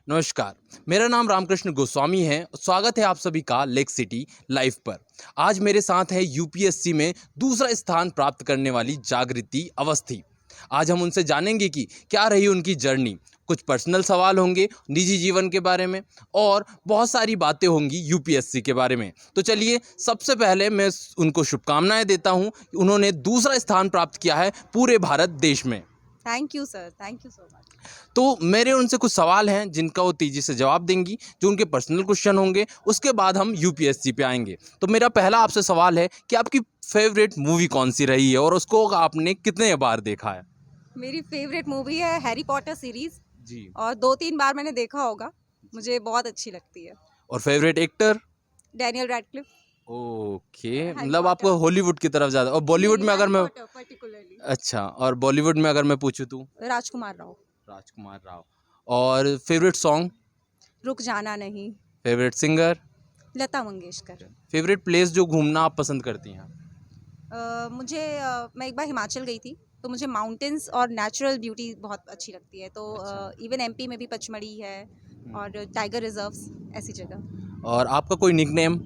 नमस्कार, मेरा नाम रामकृष्ण गोस्वामी है। स्वागत है आप सभी का लेक सिटी लाइव पर। आज मेरे साथ है यूपीएससी में दूसरा स्थान प्राप्त करने वाली जागृति अवस्थी। आज हम उनसे जानेंगे कि क्या रही उनकी जर्नी। कुछ पर्सनल सवाल होंगे निजी जीवन के बारे में और बहुत सारी बातें होंगी यूपीएससी के बारे में। तो चलिए, सबसे पहले मैं उनको शुभकामनाएं देता हूं। उन्होंने दूसरा स्थान प्राप्त किया है पूरे भारत देश में। Thank you sir, thank you so much. तो मेरे उनसे कुछ सवाल हैं जिनका वो तेज़ी से जवाब देंगी, जो उनके पर्सनल क्वेश्चन होंगे। उसके बाद हम यूपीएससी पे आएंगे। तो मेरा पहला आपसे सवाल है कि आपकी फेवरेट मूवी कौन सी रही है और उसको आपने कितने बार देखा है? मेरी फेवरेट मूवी है हैरी पॉटर सीरीज जी। और 2-3 बार मैंने देखा होगा। मुझे बहुत अच्छी लगती है। और favourite actor? Daniel Radcliffe. Okay, Harry मतलब आपको पॉटर। हॉलीवुड की तरफ ज़्यादा। और बॉलीवुड नहीं, में अगर हैरी मैं पॉटर पर्टिकुलरली। अच्छा, और बॉलीवुड में अगर मैं पूछूँ तो? राजकुमार राव। राजकुमार राव। और फेवरेट सॉन्ग? रुक जाना नहीं। Favourite singer? Lata Mangeshkar. Favourite place जो घूमना आप पसंद करती हैं? मैं एक बार हिमाचल गई थी, तो मुझे माउंटेन्स और नेचुरल ब्यूटी बहुत अच्छी लगती है। तो अच्छा। इवन एमपी में भी पचमढ़ी है और टाइगर रिजर्व्स, ऐसी जगह। और आपका कोई निकनेम?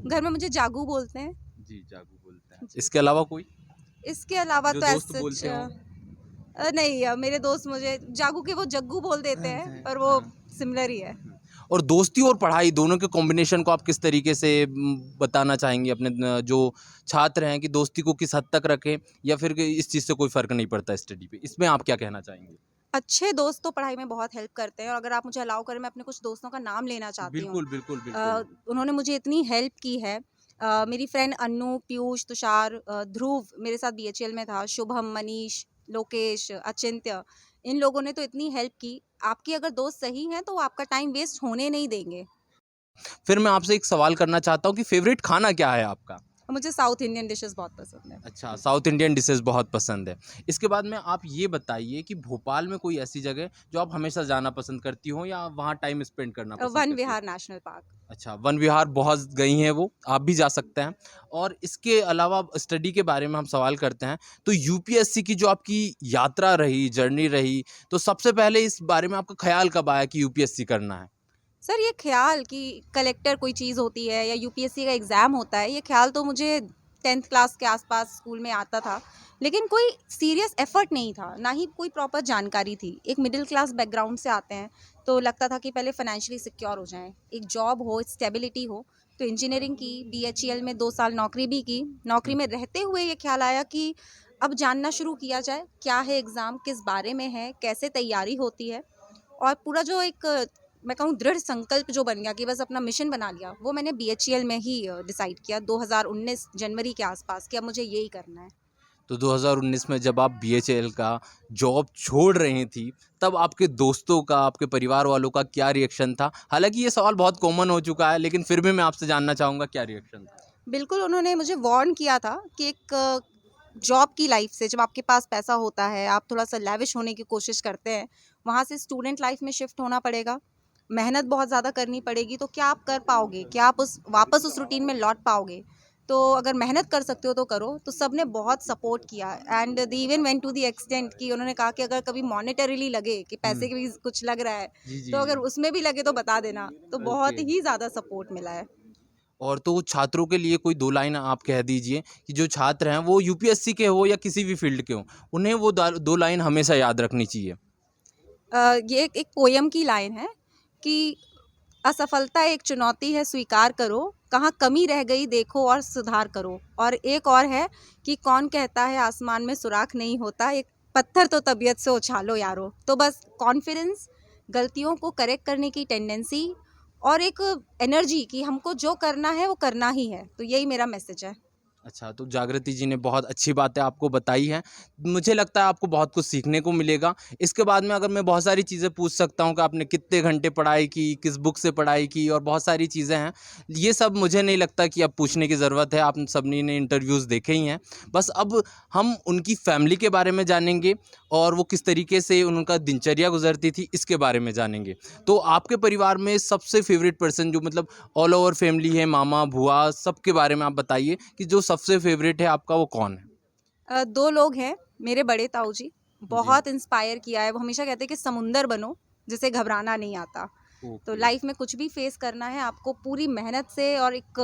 घर में मुझे जागू बोलते हैं। जी, जागू बोलते हैं। जी। इसके अलावा कोई इसके अलावा जो तो दोस्त ऐसा बोलते हो? नहीं, मेरे दोस्त मुझे जागू के वो जग्गू बोल देते हैं, पर वो सिमिलर ही है। और दोस्ती और पढ़ाई दोनों के कॉम्बिनेशन को आप किस तरीके से बताना चाहेंगे अपने जो छात्र हैं कि दोस्ती को किस हद तक रखें, या फिर कि इस चीज़ से कोई फ़र्क नहीं पड़ता स्टडी पे? इसमें आप क्या कहना चाहेंगे? अच्छे दोस्त तो पढ़ाई में बहुत हेल्प करते हैं और अगर आप मुझे अलाउ करें, मैं अपने कुछ दोस्तों का नाम लेना चाहती हूँ। बिल्कुल, बिल्कुल, बिल्कुल। उन्होंने मुझे इतनी हेल्प की है। मेरी फ्रेंड अन्नू, पीयूष, तुषार, ध्रुव मेरे साथ बीएचईएल में था, शुभम, मनीष, लोकेश, अचिंत्य, इन लोगों ने तो इतनी हेल्प की। आपकी अगर दोस्त सही हैं तो वो आपका टाइम वेस्ट होने नहीं देंगे। फिर मैं आपसे एक सवाल करना चाहता हूँ कि फ़ेवरेट खाना क्या है आपका? और मुझे साउथ इंडियन डिशेस बहुत पसंद है। अच्छा, साउथ इंडियन डिशेज़ बहुत पसंद है। इसके बाद में आप ये बताइए कि भोपाल में कोई ऐसी जगह जो आप हमेशा जाना पसंद करती हो या वहाँ टाइम स्पेंड करना पसंद वन करती हो? विहार नेशनल पार्क। अच्छा, वन विहार बहुत गई हैं वो, आप भी जा सकते हैं। और इसके अलावा स्टडी के बारे में हम सवाल करते हैं, तो यूपीएससी की जो आपकी यात्रा रही, जर्नी रही, तो सबसे पहले इस बारे में आपका ख़्याल कब आया कि यूपीएससी करना है? सर, ये ख़्याल कि कलेक्टर कोई चीज़ होती है या यूपीएससी का एग्ज़ाम होता है, ये ख़्याल तो मुझे 10th क्लास के आसपास स्कूल में आता था, लेकिन कोई सीरियस एफ़र्ट नहीं था, ना ही कोई प्रॉपर जानकारी थी। एक मिडिल क्लास बैकग्राउंड से आते हैं, तो लगता था कि पहले फाइनेंशियली सिक्योर हो जाएँ, एक जॉब हो, स्टेबिलिटी हो। तो इंजीनियरिंग की, बीएचईएल में 2 साल नौकरी भी की। नौकरी हुँ। में रहते हुए ये ख़्याल आया कि अब जानना शुरू किया जाए, क्या है एग्ज़ाम, किस बारे में है, कैसे तैयारी होती है। और पूरा जो एक मैं कहूँ दृढ़ संकल्प जो बन गया कि बस अपना मिशन बना लिया, वो मैंने बीएचईएल में ही डिसाइड किया 2019 जनवरी के आसपास कि अब मुझे यही करना है। तो 2019 में जब आप बीएचईएल का जॉब छोड़ रही थी, तब आपके दोस्तों का, आपके परिवार वालों का क्या रिएक्शन था? हालाँकि ये सवाल बहुत कॉमन हो चुका है, लेकिन फिर भी मैं आपसे जानना चाहूँगा क्या रिएक्शन था? बिल्कुल, उन्होंने मुझे वार्न किया था कि एक जॉब की लाइफ से जब आपके पास पैसा होता है, आप थोड़ा-सा लैविश होने की कोशिश करते हैं, वहाँ से स्टूडेंट लाइफ में शिफ्ट होना पड़ेगा। मेहनत बहुत ज़्यादा करनी पड़ेगी, तो क्या आप कर पाओगे? क्या आप उस वापस उस रूटीन में लौट पाओगे? तो अगर मेहनत कर सकते हो तो करो। तो सबने बहुत सपोर्ट किया and they even went to the extent कि उन्होंने कहा कि अगर कभी मॉनेटरीली लगे कि पैसे हुँ। की भी कुछ लग रहा है, जी, तो जी, अगर जी। उसमें भी लगे तो बता देना। तो बहुत ओके। ही ज़्यादा सपोर्ट मिला है। और तो छात्रों के लिए कोई 2 लाइन आप कह दीजिए कि जो छात्र हैं वो यूपीएससी के हो या किसी भी फ़ील्ड के हों, उन्हें वो दा 2 लाइन हमेशा याद रखनी चाहिए। ये एक पोयम की लाइन है कि असफलता एक चुनौती है, स्वीकार करो, कहाँ कमी रह गई देखो और सुधार करो। और एक और है कि कौन कहता है आसमान में सुराख नहीं होता, एक पत्थर तो तबीयत से उछालो यारो। तो बस कॉन्फिडेंस, गलतियों को करेक्ट करने की टेंडेंसी और एक एनर्जी कि हमको जो करना है वो करना ही है। तो यही मेरा मैसेज है। अच्छा, तो जागृति जी ने बहुत अच्छी बातें आपको बताई हैं। मुझे लगता है आपको बहुत कुछ सीखने को मिलेगा। इसके बाद में अगर मैं बहुत सारी चीज़ें पूछ सकता हूँ कि आपने कितने घंटे पढ़ाई की, किस बुक से पढ़ाई की और बहुत सारी चीज़ें हैं। ये सब मुझे नहीं लगता कि अब पूछने की ज़रूरत है, आप सभी ने इंटरव्यूज़ देखे ही हैं। बस अब हम उनकी फैमिली के बारे में जानेंगे और वो किस तरीके से उनका दिनचर्या गुज़रती थी, इसके बारे में जानेंगे। तो आपके परिवार में सबसे फ़ेवरेट पर्सन जो मतलब ऑल ओवर फैमिली है, मामा, बुआ, सबके बारे में आप बताइए कि जो सबसे फ़ेवरेट है आपका वो कौन है? 2 लोग हैं, मेरे बड़े ताऊ जी, जी। बहुत इंस्पायर किया है। वो हमेशा कहते हैं कि समुंदर बनो, जिसे घबराना नहीं आता। तो ओके। लाइफ में कुछ भी फेस करना है आपको पूरी मेहनत से और एक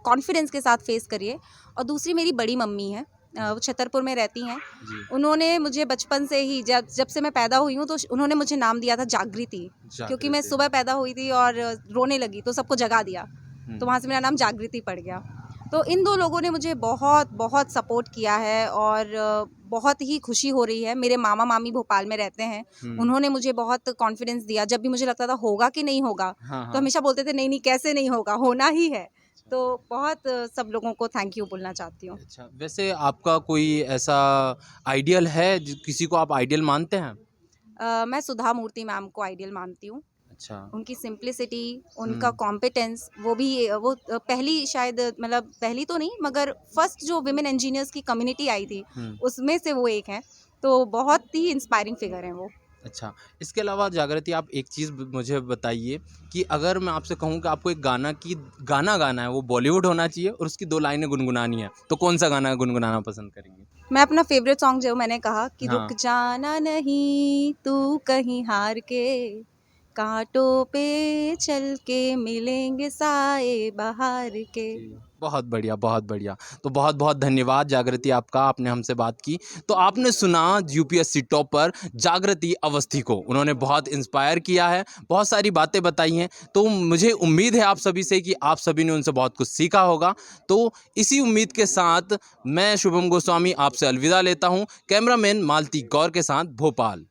कॉन्फिडेंस के साथ फेस करिए। और दूसरी मेरी बड़ी मम्मी है, वो छतरपुर में रहती हैं। जी। उन्होंने मुझे बचपन से ही जब जब से मैं पैदा हुई हूँ तो उन्होंने मुझे नाम दिया था जागृति, क्योंकि मैं जागृति। सुबह पैदा हुई थी और रोने लगी तो सबको जगा दिया, हुँ। तो वहाँ से मेरा नाम जागृति पड़ गया। तो इन 2 लोगों ने मुझे बहुत बहुत सपोर्ट किया है और बहुत ही खुशी हो रही है। मेरे मामा-मामी भोपाल में रहते हैं, हुँ। उन्होंने मुझे बहुत कॉन्फिडेंस दिया। जब भी मुझे लगता था होगा कि नहीं होगा, हाँ, तो हाँ। हमेशा बोलते थे नहीं, नहीं कैसे नहीं होगा, होना ही है। तो बहुत सब लोगों को थैंक यू बोलना चाहती हूँ। अच्छा, वैसे आपका कोई ऐसा आइडियल है किसी को आप आइडियल मानते हैं? मैं सुधा मूर्ति मैम को आइडियल मानती हूँ। अच्छा। उनकी सिंप्लिसिटी, उनका हुँ। कॉम्पिटेंस, वो भी वो पहली शायद मतलब पहली तो नहीं मगर फर्स्ट जो विमेन इंजीनियर्स की कम्युनिटी आई थी, हुँ। उसमें से वो एक हैं। तो बहुत ही इंस्पायरिंग फिगर हैं वो। अच्छा, इसके अलावा जागृति आप एक चीज़ मुझे बताइए कि अगर मैं आपसे कहूँ कि आपको एक गाना गाना है, वो बॉलीवुड होना चाहिए और उसकी 2 लाइनें गुनगुनानी है, तो कौन-सा गाना गुनगुनाना पसंद करेंगे? मैं अपना फ़ेवरेट सॉन्ग जो मैंने कहा कि रुक हाँ। जाना नहीं तू कहीं हार के, काँटों पे चल के मिलेंगे साए बहार के। जी। बहुत बढ़िया, बहुत बढ़िया। तो बहुत-बहुत धन्यवाद जागृति आपका, आपने हमसे बात की। तो आपने सुना यूपीएससी टॉपर जागृति अवस्थी को, उन्होंने बहुत इंस्पायर किया है, बहुत सारी बातें बताई हैं। तो मुझे उम्मीद है आप सभी से कि आप सभी ने उनसे बहुत कुछ सीखा होगा। तो इसी उम्मीद के साथ मैं शुभम गोस्वामी आपसे अलविदा लेता हूँ। कैमरामैन मालती गौर के साथ भोपाल।